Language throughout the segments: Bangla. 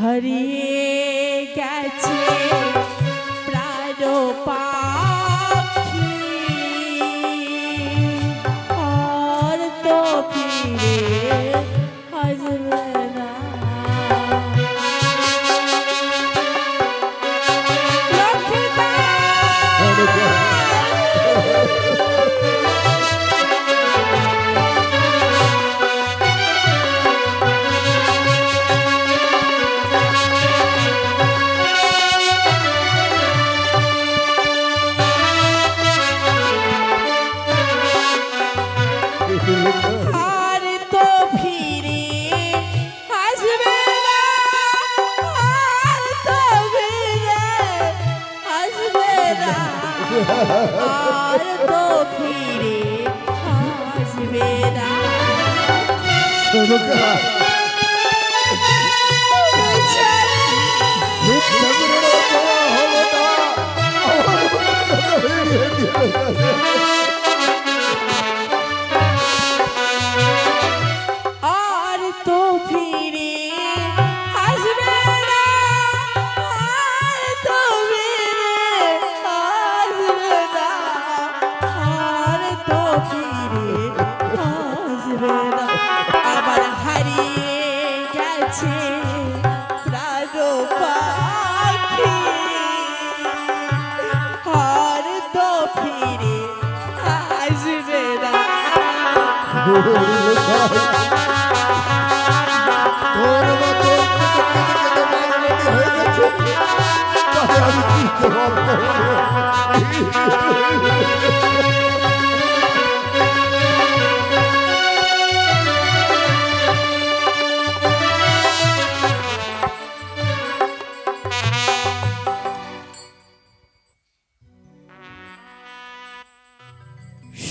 হারিয়ে গেছে প্রাণ পাখি আর তো ফিরে আসবে না। আর তো ফিরে আসবে না, আর তো ফিরে আসবে না, আর তো ফিরে আসবে না। আর তো ফিরে আসবে না, আর তো ফিরে আসবে না, আর তো ফিরে আসবে না। আবার হারিয়ে গেছে প্রাণ পাখি আর তো ফিরে আসবে না।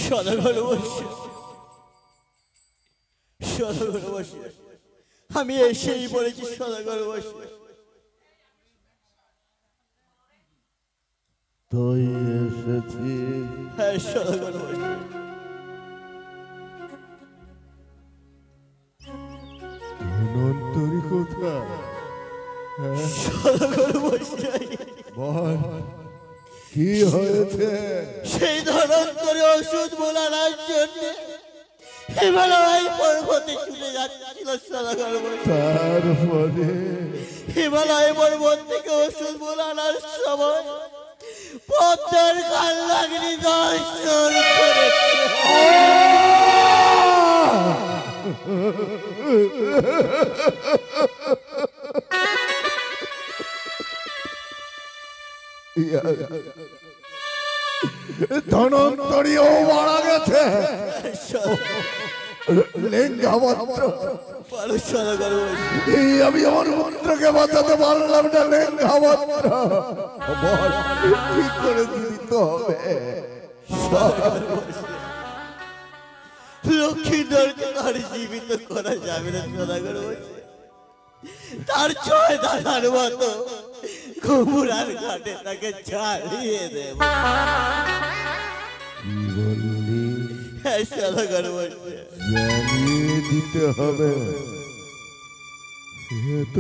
সদাগর বসে সদাগর বসে আমি এসেই বলেছি সদাগর বসে তুই এসেছি। হ্যাঁ সদাগর বসে ধনন্তরী কোথায়? সদাগর বসে বল কি হয়েছে? সেই ধনন্তরী ওষুধ বোলানোর জন্য হিমালয় পর্বতে ছুটে যাচ্ছিল সদাগর বসে। তারপরে হিমালয় পর্বত থেকে ওষুধ বোলানোর সময় পদ্মার কাল্লাগ্নি দর্শন করেছে। ধনন্তরীও মারা গেছে। লিঙ্গাবত্র আমি আমার মন্ত্রকে বাঁচাতে পারলাম না। লিঙ্গাবত্র বল কি করে জীবিত হবে? লক্ষ্মীধরকে তার জীবিত করা যাবে না সদাগর বসে। তার ছয় দাদার মতো ঘুমুরার ঘাটে তাকে ছাড়িয়ে দেব। কি বললি? হ্যাঁ সদাগর বসে জানিয়ে দিতে হবে। এত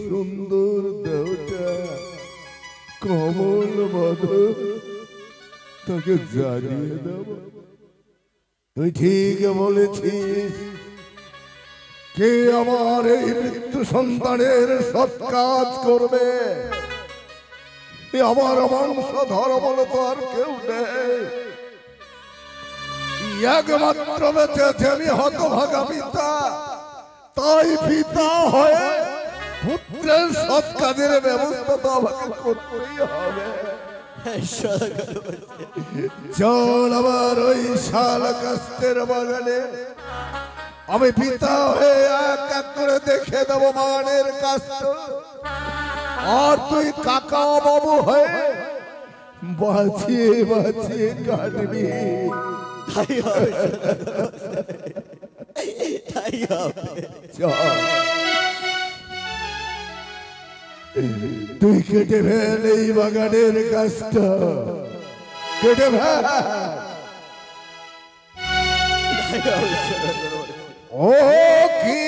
সুন্দর দেহটা কমল বদন তাকে জানিয়ে দেব। তুই ঠিক বলেছিস। কে আমার এই মৃত্যু সন্তানের সৎ কাজ করবে? আমার বংশধর বলে তো আর কেউ নেই। একমাত্র বেঁচেছে আমি হতভাগা পিতা। তাই পিতা হয়ে পুত্রের সৎ কাজের ব্যবস্থা তো আমাকে করতেই হবে। চল আবার ওই শাল কাস্তের বাগানে আমি পিতা হয়ে এক এক করে দেখে দেবো মানের কাস্ত। আর তুই কাকা বাবু হয়ে বাঁচিয়ে বাঁচিয়ে কাটবি। তাই হবে তাই হবে। তুই কেটে ফেল এই বাগানের গাছটা, কেটে ফেল। ও কি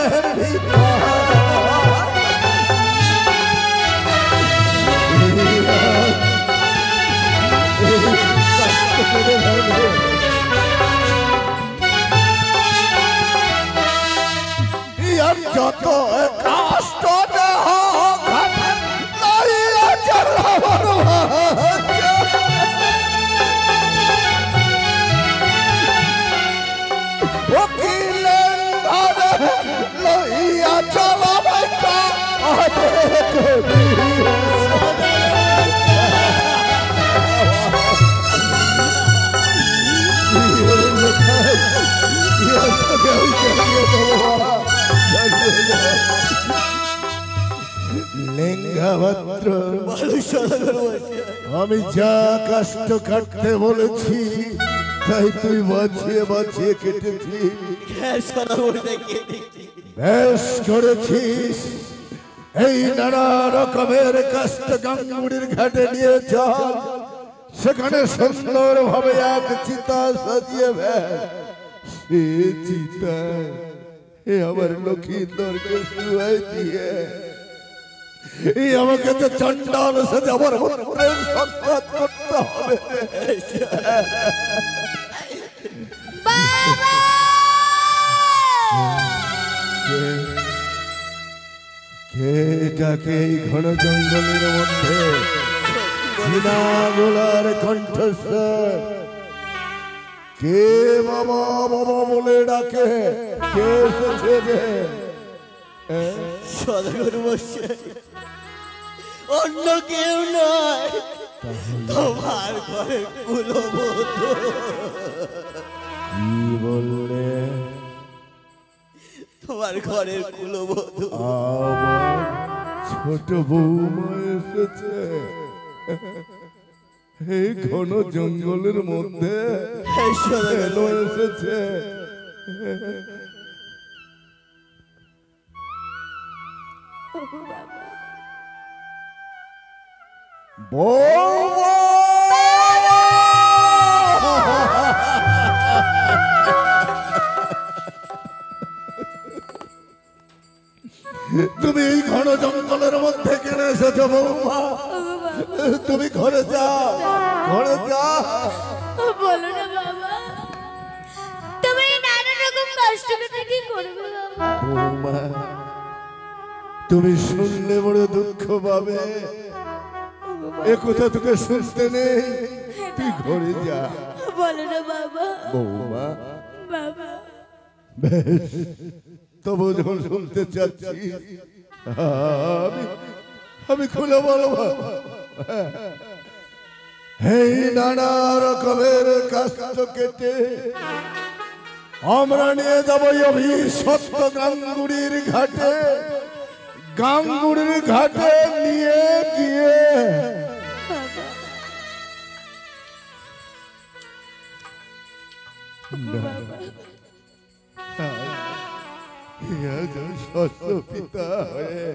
ঘরের ভিতর যত কষ্ট দেহ লইয়া চলাবার উকিলের ঘরে লইয়া চলাবার লিঙ্গভদ্র আমি যা কষ্ট কাটতে বলেছি তাই তুই বাঁচিয়ে বাঁচিয়ে কেটেছি বেশ করেছিস এই নানা রকমের কষ্ট গাঙ্গুড়ির ঘাটে নিয়ে চল সেখানে সুন্দর ভাবে এক চিতা সাজিয়ে সে চিতা এ আমার লক্ষ্মীন্দরকে শুয়াই দিয়ে আমাকে তো চন্ডাল সাথে আমার সাক্ষাৎ করতে হবে কে ডাকে এই ঘন জঙ্গলের মধ্যে গোলার কণ্ঠস্বর কে বাবা বাবা বলে ডাকে কে এসেছে রে সদাগর মশাই অন্য কেউ নয় তোমার ঘরে কুলবধূ কি বললে তোমার ঘরের কুলবধূ আমার ছোট বৌমা এসেছে এই ঘন জঙ্গলের মধ্যে কেন এসেছে বৌমা তুমি এই ঘন জঙ্গলের মধ্যে কেন এসেছো বৌমা তুমি ঘরে যাও ঘরে যাও বলো না বাবা তুমি নানা রকম কষ্ট করে কি করবে বাবা বৌমা তুমি শুনলে বড় দুঃখ পাবে এ কথা তোকে শুনতে নেই তুই ঘরে যা বলো না বাবা বৌমা বাবা বেশ তবু যখন শুনতে চাচ্ছি আমি খুলে বলবো এই নানা রকমের কষ্ট কেটে আমরা নিয়ে যাবো অভিশপ্ত গাঙ্গুড়ির ঘাটে গাঙ্গুড়ির ঘাটে নিয়ে গিয়ে পিতা হয়ে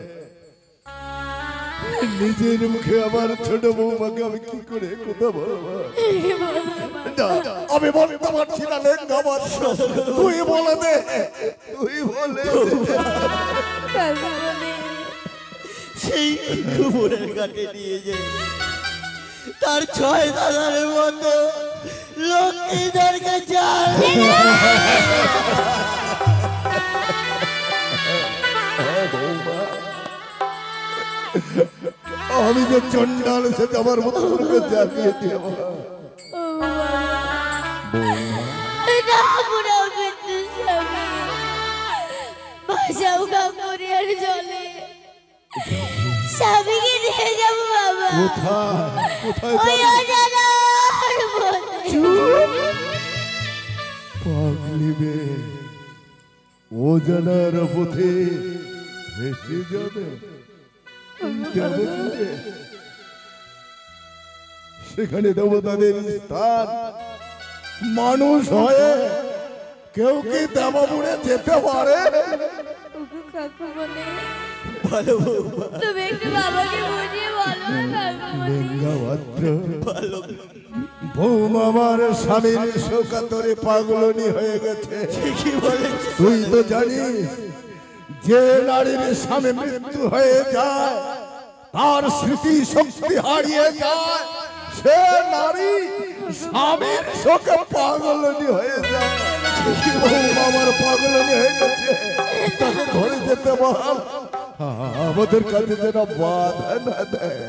নিজের মুখে আমার ছোট বৌমাকে আমি কি করে কথা বলবো আমি বলতে পারছি না তুই বলে দে তুই বলে সেই কুমোরের ঘাটে নিয়ে যে তার ছয় দাদার মতো লক্ষ্মীদেরকে চাল আমি যে চন্ডাল সে আমার মতো জ্বালিয়ে দিয়ে স্বামীকে নিয়ে যাবো বাবা কোথায় পাগলি মেয়ে ও জানার পথে ভেসে যাবে সেখানে দেবতাদের স্থান মানুষ হয়ে কেউ কি দেবপুরে যেতে পারে তুমি একটু বাবাকে বুঝিয়ে বলো বৌমা আমার স্বামীর শোকাতরে পাগলনি হয়ে গেছে তুই তো জানিস যে নারীর স্বামী মৃত্যু হয়ে যায়, তার স্মৃতি শক্তি হারিয়ে যায়, সে নারী স্বামীর শোকে পাগলনি হয়ে যায়। বৌমা আমার পাগলনি হয়ে গেছে, তাকে ঘরে যেতে বল, আমাদের কাছে যেন বাধা না দেয়।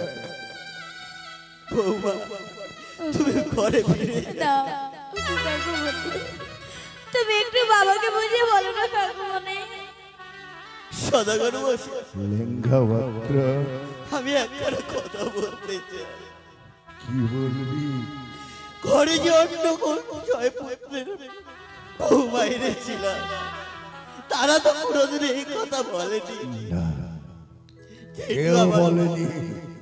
বৌমা তুমি ঘরে ফিরে না কাকুমণি, তুমি একটু বাবাকে বুঝিয়ে বলো না কাকুমণি। সদাগর বসে লিঙ্গভদ্র, আমি একটা কথা বলতে চাই। কি বলবি? ঘরে যে অন্য কোন ছয় পুত্রের বৌমা এনেছিলাম, তারা তো কোনোদিন এই কথা বলেনি। না, যেহেতু কেউ আমার- বলেনি।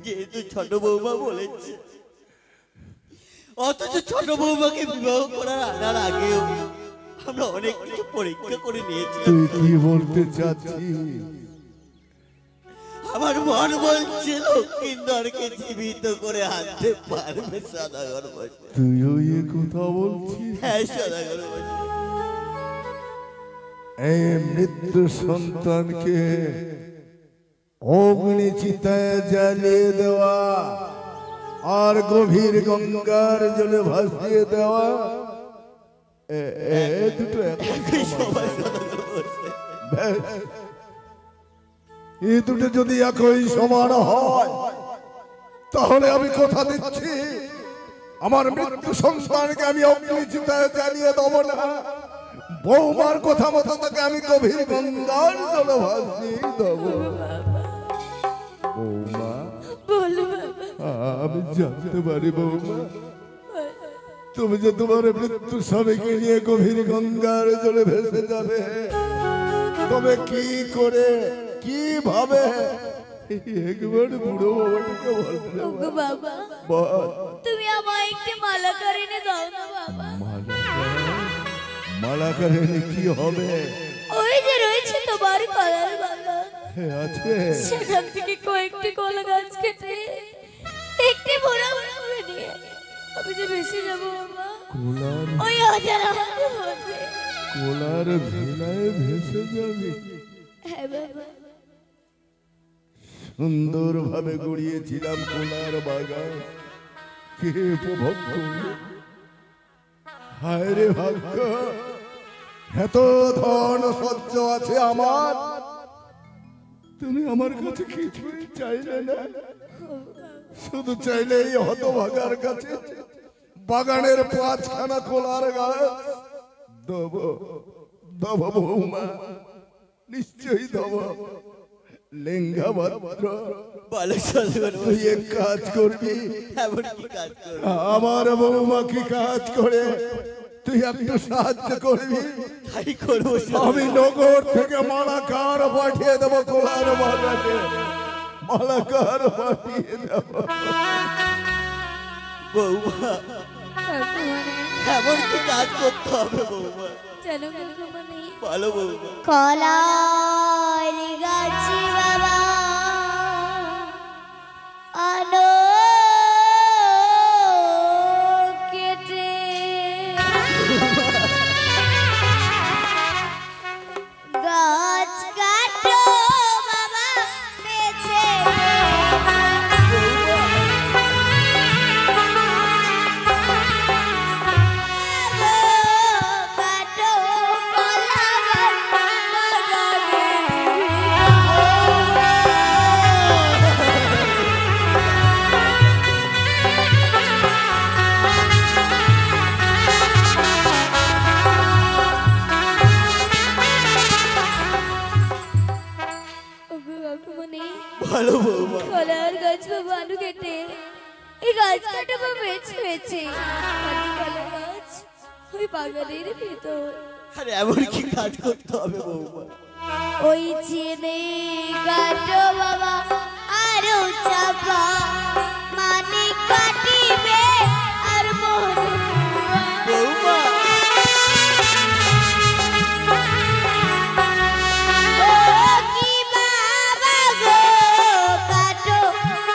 যেহেতু ছোট বৌমা বলেছে, অথচ ছোট বৌমাকে বিবাহ করার আনার আগেও আমরা অনেক কিছু পরীক্ষা করে নিয়েছিলাম। তুই কি বলতে চাচ্ছিস? আমার মন বলছে লক্ষ্মীন্দরকে জীবিত করে আনতে পারবে সদাগর বসে। তুইও এ কথা বলছিস? হ্যাঁ সদাগর বসে। এই মৃত্যু সন্তানকে অগ্নি চিতায় জ্বালিয়ে দেওয়া আর গভীর গঙ্গার জলে ভাসিয়ে দেওয়া, দুটো একই সময় সদাগর বসে। এই দুটো যদি একই সমান হয়, তাহলে আমি কথা দিচ্ছি, আমার মৃত্যু সন্তানকে আমি অগ্নি চিতায় জ্বালিয়ে দেবো না, বৌমার কথা মতো তাকে আমি গভীর গঙ্গার জলে ভাসিয়ে দেবো। বৌমা, বলো বাবা। আমি জানতে পারি বৌমা, তুমি যে তোমার মৃত্যু স্বামীকে নিয়ে গভীর গঙ্গার জলে ভেসে যাবে, তবে কি করে, কিভাবে, একবার বুড়ো বাবাটাকে বলতে ওগো বাবা, বল। তুমি আমায় একটি মালা করে এনে দাও না বাবা। মালা করে কি হবে? ওই যে রয়েছে তোমার কলার বাগান, আছে সেখান থেকে কয়েকটি কলা গাছ কেটে একটি বড় বড় করে নিয়ে আমি যে ভেসে যাবো বাবা, কোলার, ওই অজানা মাঠের মধ্যে। কোলার ভেলায় ভেসে যাবে। হ্যাঁ বাবা। সুন্দরভাবে গড়িয়েছিলাম কোলার বাগান, কে উপভোগ করবে? হায় রে ভাগ্য, এত ধন সহ্য আছে আমার, তুমি আমার কাছে কিছুই চাইলে না, শুধু চাইলে এই হতভাগার কাছে বাগানের 5খানা কোলার গাছ দেব। দেব বৌমা, নিশ্চয়ই দেব। লিঙ্গভদ্র, বলো সদাগর তুই বসে। এক কাজ করবি, এমন কি কাজ করো? আমার বৌমা কি কাজ করে তুই একটু সাহায্য করবি। তাই করবো আমি নগর থেকে মালাকার পাঠিয়ে দেবো কোলার বাগানে, মালাকার পাঠিয়ে দেব। বৌমা, এমন কি কাজ করতে হবে বৌমা? জানো কাকুমণি, বলো বৌমা। কলার গাছি বাবা আনো কেটে, গাছ কাটো বাবা বেছে, কাটো কলা বলো বৌমা। কলার গাছ বাবা আলু কেটে, এই গাছ কাটাবো বেছে বেছে, কলার গাছ ওই বাগানের ভিতর, আরে এমন কি কাজ করতে হবে বৌমা? ওই চিনে কাটো বাবা আরো চাপা, মানে কাটিবে আর মহুয়া। বৌমা, ও কি বাবা গো, কাটো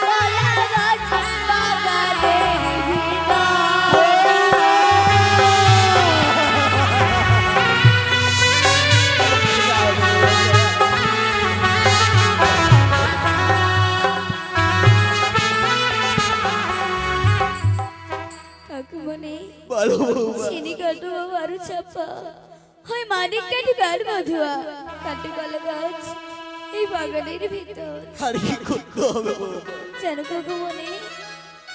কলা গাছ বাগানের ভিতর। বলো বৌমা। চিনি কাটো বাবা আরো চাপা হয় মানিক কাঠি কার মধুয়া কাটে কলা গাছ এই বাগানের ভিতর। আর কি করতে হবে বৌমা? জানো ভগবানে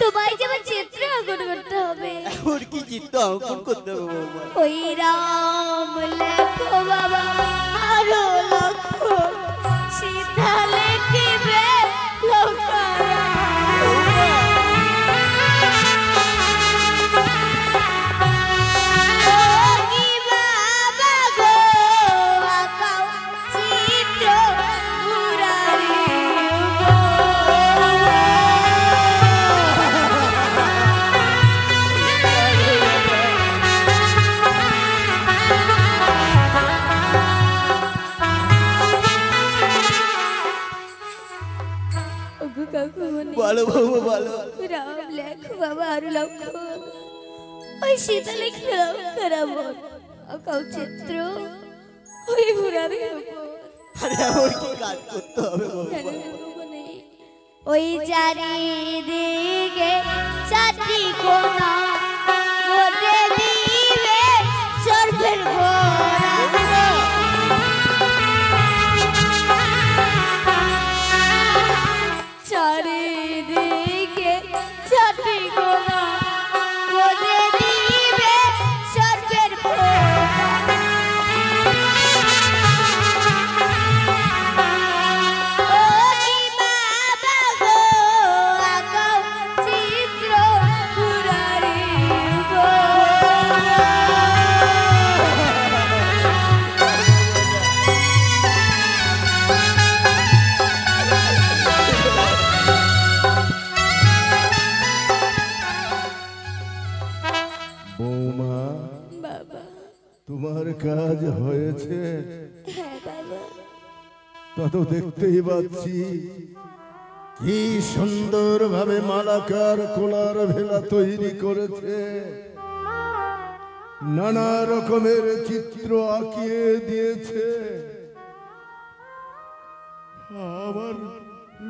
তোমায় যেমন চিত্র অঙ্কন করতে হবে। এমন কি চিত্র অঙ্কন করতে হবে বৌমা? ওই রাম লেখো বাবা আরো লক্ষ্য সীতা লেখিবে লোকারা। বলো বৌমা বলো। রাম লেখো বাবা আরো লক্ষ্য ওই সীতা লেখি রাবণ আঁকাও চিত্র ওই মুরারির উপর। আরে এমন কি কাজ করতে হবে বৌমা? জানো ভগবানে ওই চারিদিকে চারটি কোণা মধ্যে দিবে সর্বের গোড়া। চারিদিকে চারটি কোণা মধ্যে দিবে সর্বের গোড়া। বৌমা বাবা তোমার কাজ হয়েছে হ্যাঁ বাবা তা তো দেখতেই পাচ্ছি কি সুন্দর ভাবে মালাকার কোলার ভেলা তৈরি করেছে, নানা রকমের চিত্র আঁকিয়ে দিয়েছে। আবার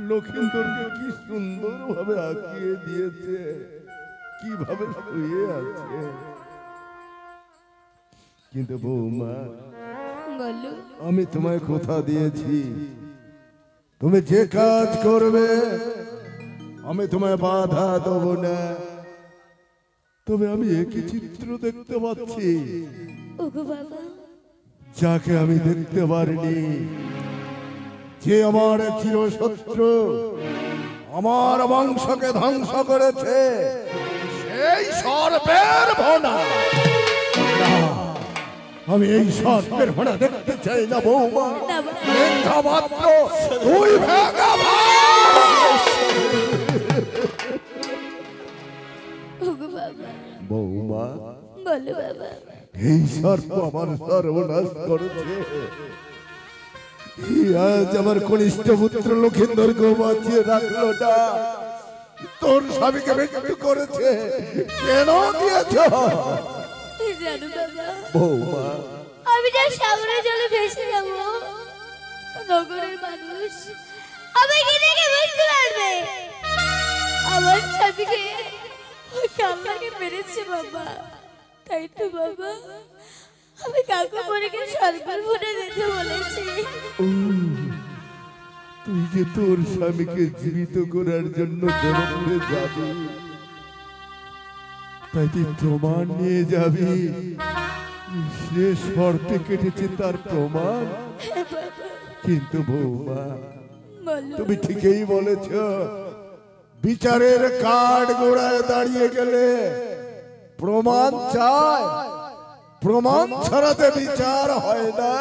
লক্ষিন্দরকে কি সুন্দর ভাবে আঁকিয়ে দিয়েছে, কিভাবে শুয়ে আছে। কিন্তু বৌমা বলো আমি তোমায় কথা দিয়েছি, তুমি যে কাজ করবে আমি তোমায় বাধা দেব না। তবে আমি একই চিত্র দেখতে পাচ্ছি ওগো বাবা যাকে আমি দেখতে পারিনি, যে আমার চিরশত্রু, আমার বংশকে ধ্বংস করেছে, সেই সর্পের ভোনা। না, আমি এই সর্পের ভোনা দেখতে চাই না বৌমা। না বাবা লেঙ্গা মাত্র তুই ভেঙে ওগো বাবা বৌমা, বলো বাবা এই সর্প আমার সর্বনাশ করেছে। আজ আমার কনিষ্ঠ পুত্র লক্ষিন্দরকে বাঁচিয়ে রাখলো না, তোর স্বামীকে মৃত্যু করেছে। কেন দিয়েছ জানো বাবা বৌমা? আমি যা সাগরের জলে ভেসে যাব, নগরের মানুষ আমাকে দেখে বুঝতে পারবে আমার স্বামীকে ওই কামলাকে মেরেছে বাবা। তাই তো বাবা আমি কাকু পরীকে সর্বের ভোটে যেতে বলেছি। তুই যে তোর স্বামীকে জীবিত করার জন্য জনমে যাবি, তাই তুই প্রমাণ নিয়ে যাবি, সে সর্পে কেটেছে তার প্রমাণ। কিন্তু বৌমা বলো তুমি ঠিকই বলেছ, বিচারের কাঠ গোড়ায় দাঁড়িয়ে গেলে প্রমাণ চায়, প্রমাণ ছাড়াতে বিচার হয় না।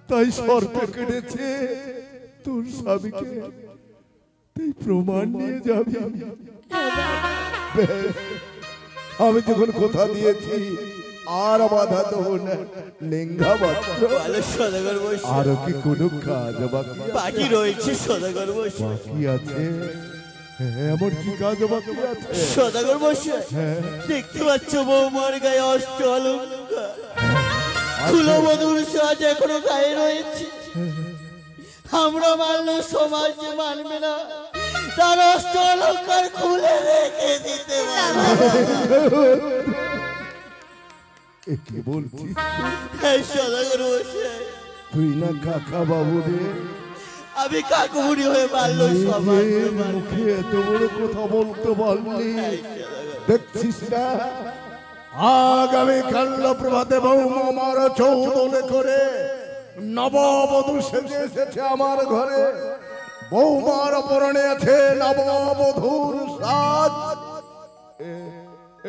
তাই সর্পে কেটেছে তোর স্বামীকে, তুই প্রমাণ নিয়ে যাবি। বেশ, আমি যখন কথা দিয়েছি আর বাধা দেবো না। লেঙ্গা মাত্র বলো সদাগর বসে। আরো কি কোনো কাজ বাকি রয়েছে সদাগর বসে। বাকি আছে? এমন কি কাজ বাকি আছে? সদাগর বসে দেখতে পাচ্ছ বৌমার গায়ে অষ্ট অলঙ্কার, খুলো মধুর সাজ এখনো গায়ে রয়েছে। আমরা মানলে সমাজ যে মানবে না, তার অষ্ট অলঙ্কার খুলে রেখে দিতে পারবে। এ কি বলছিস? হ্যাঁ সদাগর মশাই, তুই না কাকা বাবু রে? আমি কাকুমুড়ি হয়ে মারলো সমাজ। মুখে এত বড় কথা বলতে পারলি? দেখছিস না আগামী কাল প্রভাতে বৌমা আমার চৌদনে করে নববধূ সেজে এসেছে আমার ঘরে। বৌমার পরনে আছে নববধূর সাজ।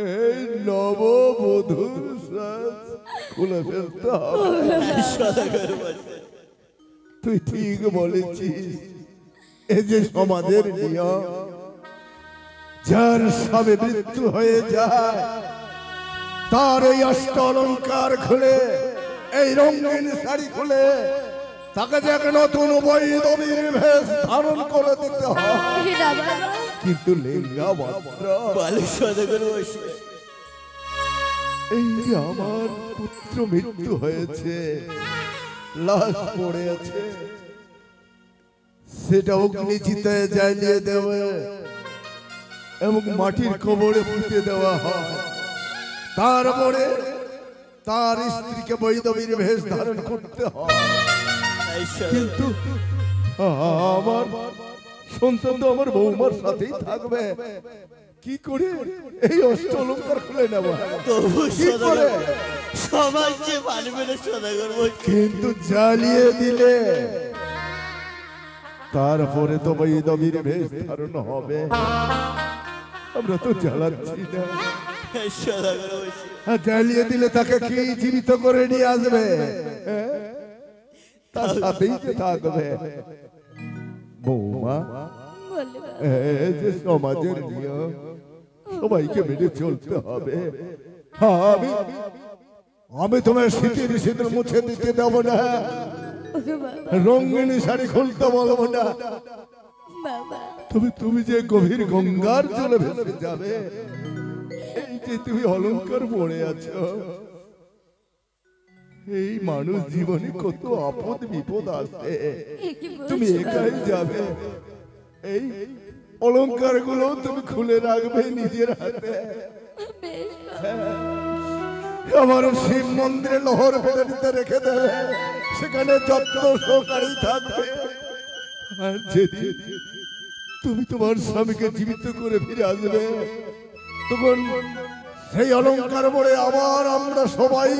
এই নববধূর সাজ খুলে ফেলতে হবে। সদাগর মশাই, তুই ঠিক বলেছিস। এই যে সমাজের নিয়ম, যার স্বামী মৃত্যু হয়ে যায় তার এই অষ্ট অলঙ্কার খুলে, এই রঙিন শাড়ি খুলে তাকে যে এক নতুন বৈধবীর বেশ ধারণ করে দিতে হয়। কিন্তু লেঙ্গা মাত্র বলে সদাগর মশাই, এই যে আমার পুত্র মৃত্যু হয়েছে, লাশ পড়ে আছে, সেটা অগ্নিচিতায় জ্বালিয়ে দেবে এবং মাটির কবরে পুঁতে দেওয়া হয়। তারপরে তার স্ত্রীকে বৈধবীর বেশ ধারণ করতে হয়। কিন্তু আমার সন্তান তো আমার বৌমার সাথেই থাকবে, কি করে এই অষ্ট অলঙ্কার খুলে নেব? তবু কি করে? সমাজ যে মানবে না সদাগর মশাই। কিন্তু জ্বালিয়ে দিলে তারপরে তো বৈধবীর বেশ ধারণ হবে। আমরা তো জ্বালাচ্ছি না। সদাগর মশাই, আর জ্বালিয়ে দিলে তাকে কি জীবিত করে নিয়ে আসবে? তার সাথেই তো থাকবে। বৌমা, এই যে সমাজের নিয়ম, সবাইকে মেনে চলতে হবে। আমি তোমার স্মৃতির সিঁদুর মুছে দিতে দেবো না, রঙিন শাড়ি খুলতে বলবো না। তবে তুমি যে গভীর গঙ্গার জলে ভেসে যাবে, এই যে তুমি অলংকার পড়ে আছো, এই মানুষ জীবনে কত আপদ বিপদ আসে, তুমি একাই যাবে। এই অলংকার গুলো তুমি খুলে রাখবে নিজের হাতে। আমার শিব মন্দিরে লোহর বেড়াতে রেখে দেবে, সেখানে যত সহকারী থাকবে। আর যেদিন তুমি তোমার স্বামীকে জীবিত করে ফিরে আসবে, তখন সেই অলংকার পরে আবার আমরা সবাই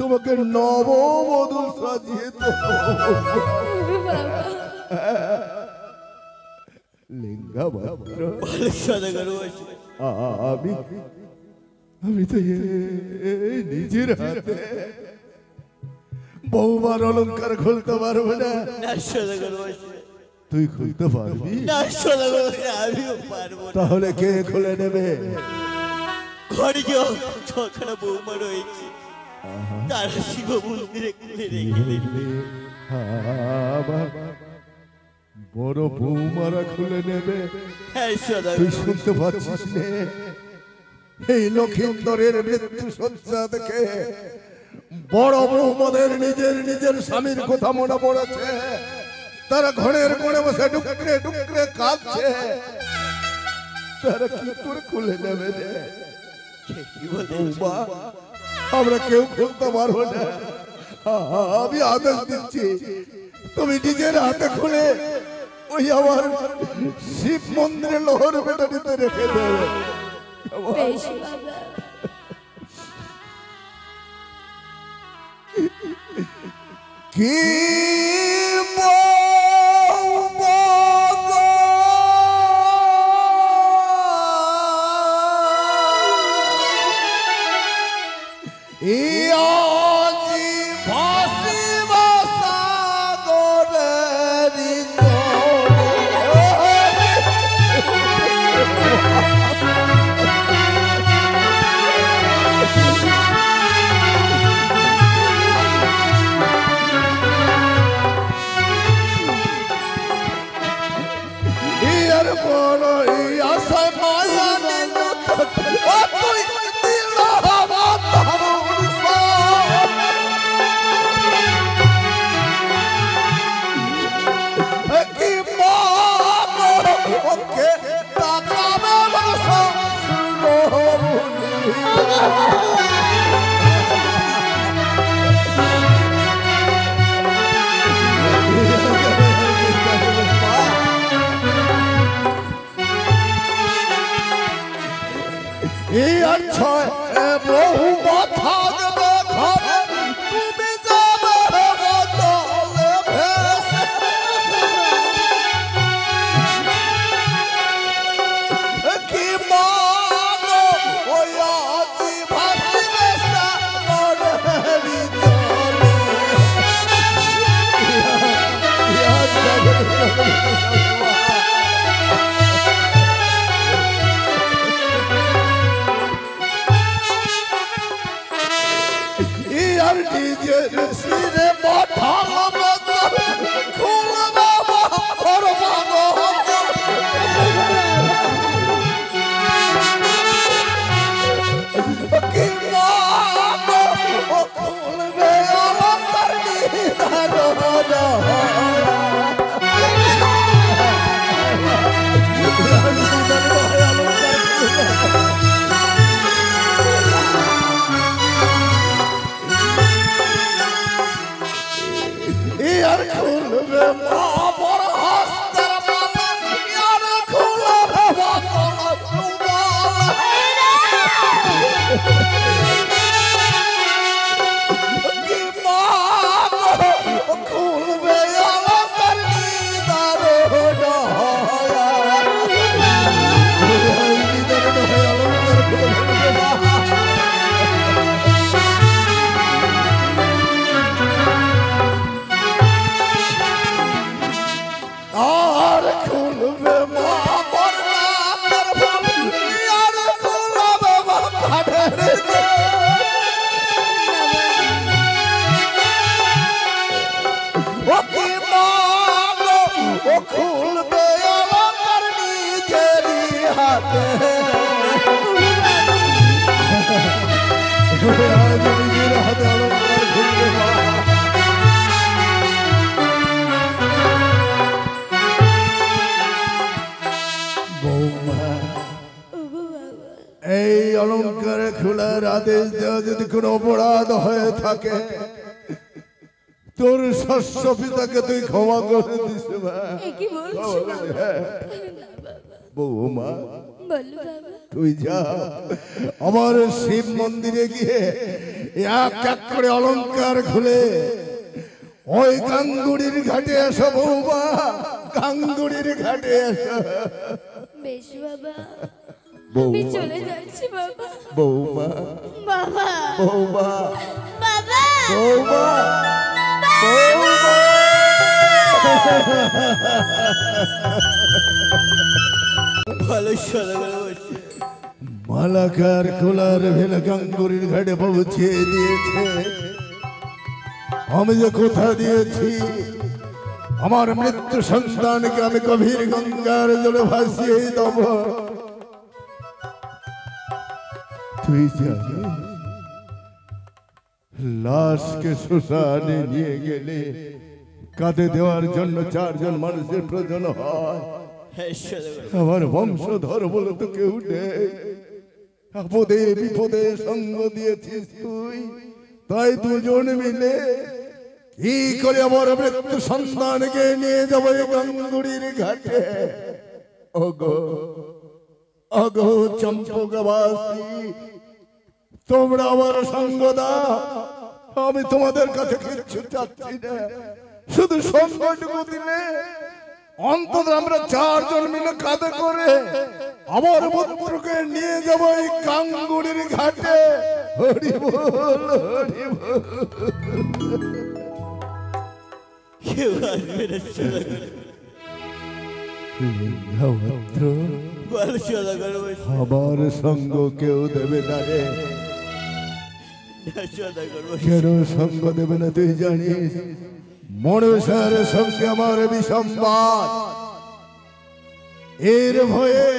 তোমাকে নববধূ সাজিয়ে দেব। লিঙ্গা মাত্র বলে সদাগর মশাই, আমি তো নিজের হাতে বৌমার অলংকার খুলতে পারবো না। না সদাগর মশাই, তুই খুলতে পারবি না সদাগর মশাই, আমিও পারবো না। তাহলে কে খুলে নেবে? ঘরে যখন বৌমা রয়েছে তারা শিব মন্দিরে খুলে রেখে দেবে। বড় বৌমারা খুলে নেবে। হ্যাঁ সদাগর তুই শুনতে পাচ্ছিস নে? এই লক্ষিন্দরের মৃত্যু শয্যা দেখে বড় বৌমাদের নিজের নিজের স্বামীর কথা মনে পড়েছে। তারা ঘরের কোণে বসে ডুকরে ডুকরে কাঁদছে। তারা কি করে খুলে নেবে রে? কি বলে বৌমা, আমরা কেউ খুলতে পারবো না। আমি আদেশ দিচ্ছি, তুমি নিজের হাতে খুলে ওই আমার শিব মন্দিরে লোহর বেটারিতে রেখে দেবে। কি বৌমা থাকবে ঘরে তুমি যাবে বদলে ভেসে কি মাগো ওই আজি ভাসিবে সাগরেরই জলে ইয়ার নিজের সিরে পাঠাল খুলবে ওর মাগো কি মাগো ও খুলবে অলঙ্কার ইয়ার খুলবে মা বড় হস্তের মালা ইয়ার খুলবে বাতল কি মাগো খুলবে অলঙ্কার নিদার আর খুলবে মা বর্ণার ফুল আর খুলবে মাথার ও কি মাগো ও খুলবে আমার নিজেরই হাতে আজ নিজের হাতে অলঙ্কার খুলবে মা এই অলঙ্কার খোলার আদেশ দেওয়া যদি কোনো অপরাধ হয়ে থাকে তোর শস্য পিতাকে তুই ক্ষমা করে দিস কি বলছো বৌমা বলো বাবা তুই যা আমার শিব মন্দিরে গিয়ে এক এক করে অলঙ্কার খুলে ওই গাঙ্গুড়ির ঘাটে এসো বৌমা গাঙ্গুড়ির ঘাটে এসো বেশ বাবা বৌমা। আমি চলে যাচ্ছি বাবা বৌমা বাবা বৌমা বাবা বৌমা ভালো সদাগর বসে মালাকার খোলার ভেলা গাঙ্গুরির ঘাটে পৌঁছে দিয়েছে আমি যে কোথা দিয়েছি আমার মৃত্যু সন্তানকে আমি গভীর গঙ্গার জলে ভাসিয়ে দেব তুই জানিস লাশকে শ্মশানে নিয়ে গেলে কাঁধে দেওয়ার জন্য 4 জন মানুষের প্রয়োজন হয় হ্যাঁ সদাগর আমার বংশধর বলে তো কেউ নেই আপদে বিপদে সঙ্গ দিয়েছিস তুই তাই দুজন মিলে কি করে আমার মৃত্যু সন্তানকে নিয়ে যাবো এই গাঙ্গুড়ির ঘাটে ওগো ওগো চম্পকবাসী তোমরা আমার সঙ্গ দাও আমি তোমাদের কাছে কিচ্ছু চাচ্ছি না শুধু সঙ্গটুকু দিলে অন্তত আমরা 4 জন মিলে কাঁধে করে আমার পুত্রকে নিয়ে যাবো এই গাঙ্গুড়ির ঘাটে হরি বল হরি বল কেউ আসবে না সদাগর লিঙ্গভদ্র ভালো সদাগর বসে আমার সঙ্গ কেউ দেবে না রে সদাগর বসে কেন সঙ্গ দেবে না তুই জানিস মনসার সঙ্গে আমার বিসম্বাদ এর ভয়ে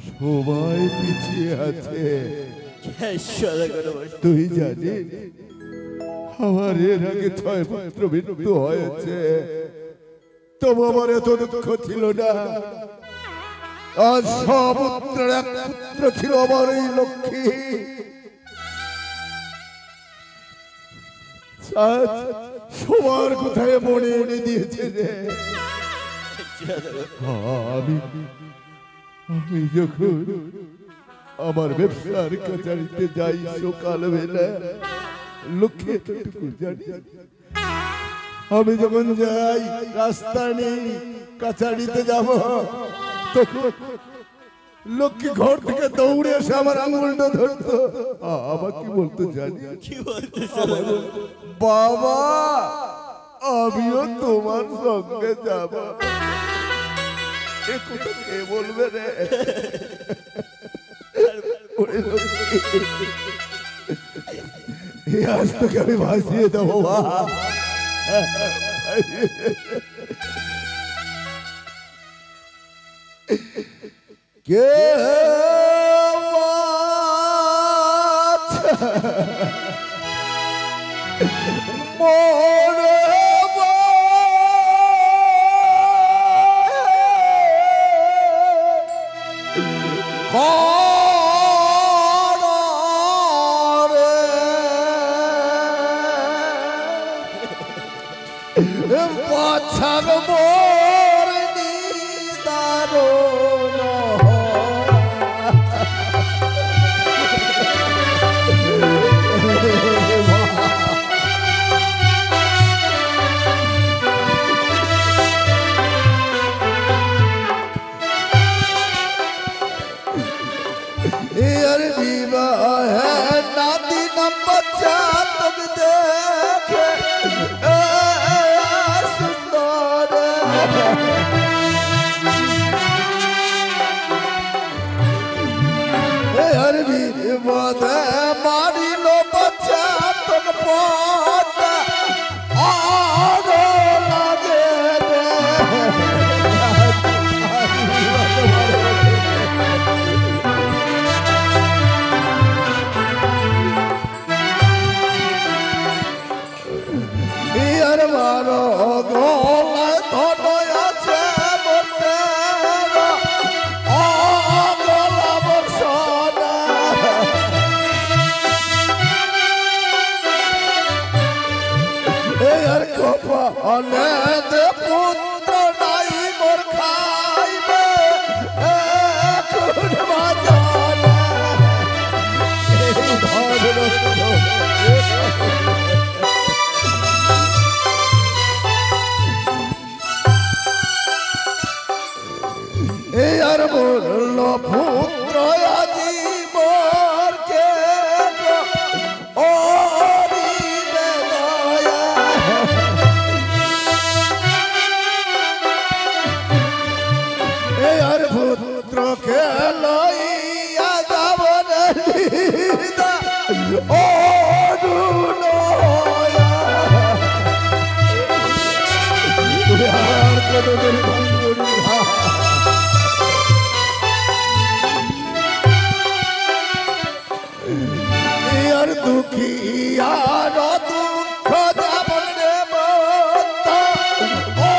সবাই পিছিয়ে আছে হ্যাঁ সদাগর বসে তুই জানিস আমার এর আগে 6 পুত্র মৃত্যু হয়েছে তবু আমার এত দুঃখ ছিল না আজ সপুত্রের এক পুত্র ছিল আমার এই লক্ষ্মী আজ সবার কোথায় মনে এনে দিয়েছে রে আমি যখন আমার ব্যবসার কাছারিতে যাই সকালবেলা, লক্ষ্যে এতটুকু জানি, আমি যখন যাই রাস্তা নেই কাছারিতে যাব, তখন লক্ষ্মী ঘর থেকে দৌড়ে এসে আমার আঙুলটা ধরতো, আবার কি বলতো জানি, কি বলতে বাবা আমিও তোমার সঙ্গে যাব। এ কথা কে বলবে রে? আজ তোকে আমি ভাসিয়ে দেবো বাবা। কে মনে পাছার মোর নিদারুণ नाती न बच्चा तुम देखे सुंदर हर वीर बोध मारी लो बच्चा तुम पोत आरो लगे मारो गोल तो আছে বলতে ও গোলা বর্ষনা এর কপালে দে পুত্র নাই মোর খাইবে এখন বাজানা এই ধরো यार बोलो पुत्र आदि मोर के ओरी दया यार पुत्र के लइया जावन लीदा ओ दुनोया यार कदो दिन बंगुरी यार दुखी यार दुख जावन रे बता ओ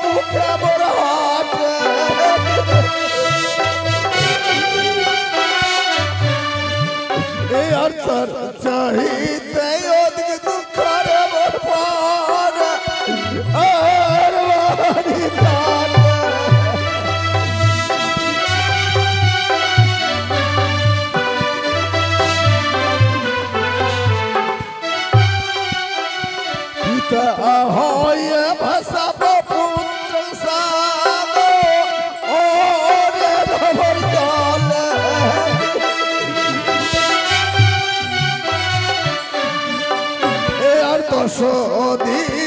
मुखे मोर हाथ यार तर चाहिए ओदिक दुख रे मोर पार और वारी काट होय भाषा पुत्र सागो और रबर जाल यार तो सोदी